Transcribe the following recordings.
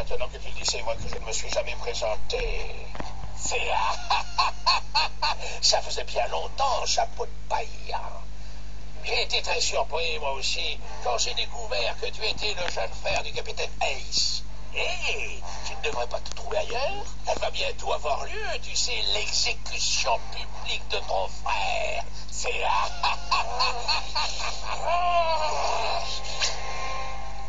Maintenant que tu le dis, c'est vrai que je ne me suis jamais présenté. C'est... Ça faisait bien longtemps, chapeau de paille. J'ai été très surpris, moi aussi, quand j'ai découvert que tu étais le jeune frère du capitaine Ace. Hé, tu ne devrais pas te trouver ailleurs. Elle va bientôt avoir lieu, tu sais, l'exécution publique de ton frère. C'est...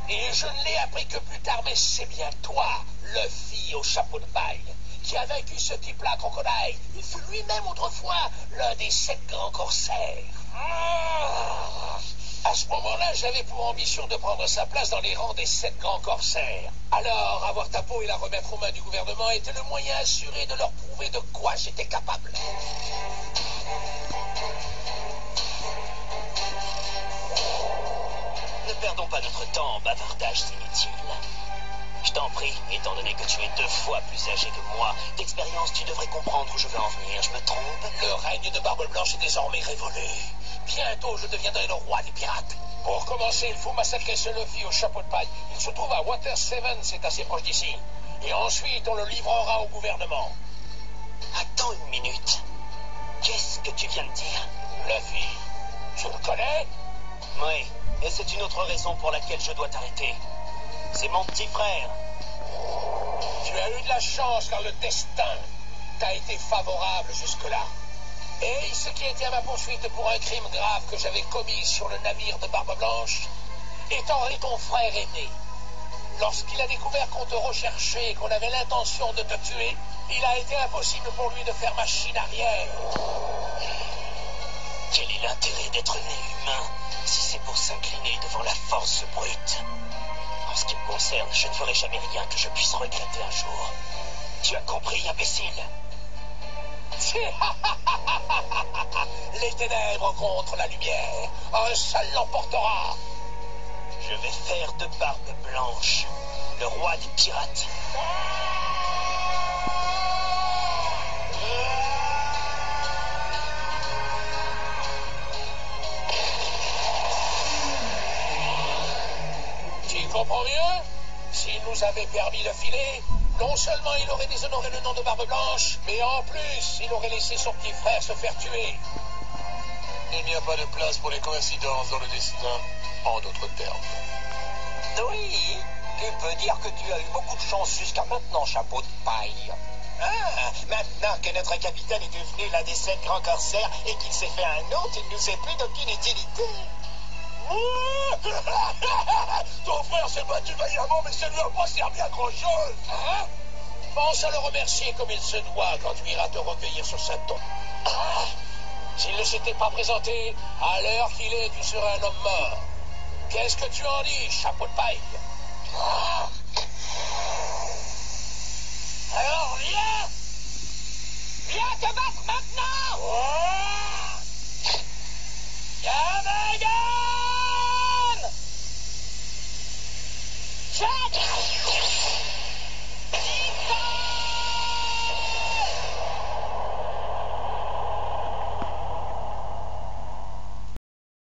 Et je ne l'ai appris que plus tard, mais c'est bien toi, Luffy au chapeau de paille, qui a vaincu ce type-là, Crocodile. Il fut lui-même autrefois l'un des 7 grands corsaires. À ce moment-là, j'avais pour ambition de prendre sa place dans les rangs des 7 grands corsaires. Alors, avoir ta peau et la remettre aux mains du gouvernement était le moyen assuré de leur prouver de quoi j'étais capable. Ne perdons pas notre temps en bavardages inutiles. Je t'en prie, étant donné que tu es 2 fois plus âgé que moi, d'expérience, tu devrais comprendre où je veux en venir. Je me trompe? Le règne de Barbe Blanche est désormais révolu. Bientôt, je deviendrai le roi des pirates. Pour commencer, il faut massacrer ce Luffy au chapeau de paille. Il se trouve à Water 7, c'est assez proche d'ici. Et ensuite, on le livrera au gouvernement. Attends une minute. Qu'est-ce que tu viens de dire? Luffy, tu le connais? Oui, et c'est une autre raison pour laquelle je dois t'arrêter. C'est mon petit frère. Tu as eu de la chance car le destin t'a été favorable jusque-là. Et ce qui était à ma poursuite pour un crime grave que j'avais commis sur le navire de Barbe Blanche est Henri, ton frère aîné. Lorsqu'il a découvert qu'on te recherchait et qu'on avait l'intention de te tuer, il a été impossible pour lui de faire machine arrière. Quel est l'intérêt d'être né humain si c'est pour s'incliner devant la force brute? En ce qui me concerne, je ne ferai jamais rien que je puisse regretter un jour. Tu as compris, imbécile? Les ténèbres contre la lumière, un seul l'emportera. Je vais faire de Barbe Blanche le roi des pirates. Tu comprends mieux? S'il nous avait permis de filer, non seulement il aurait déshonoré le nom de Barbe Blanche, mais en plus, il aurait laissé son petit frère se faire tuer. Il n'y a pas de place pour les coïncidences dans le destin, en d'autres termes. Oui, tu peux dire que tu as eu beaucoup de chance jusqu'à maintenant, chapeau de paille. Ah, maintenant que notre capitaine est devenu l'un des 7 grands corsaires et qu'il s'est fait un autre, il nous est plus d'aucune utilité. Ton frère s'est battu vaillamment, mais ça lui a pas servi à grand-chose. Hein? Pense à le remercier comme il se doit quand tu iras te recueillir sur sa tombe. S'il ne s'était pas présenté, à l'heure qu'il est, tu serais un homme mort. Qu'est-ce que tu en dis, chapeau de paille? Alors viens! Viens te battre maintenant! Viens,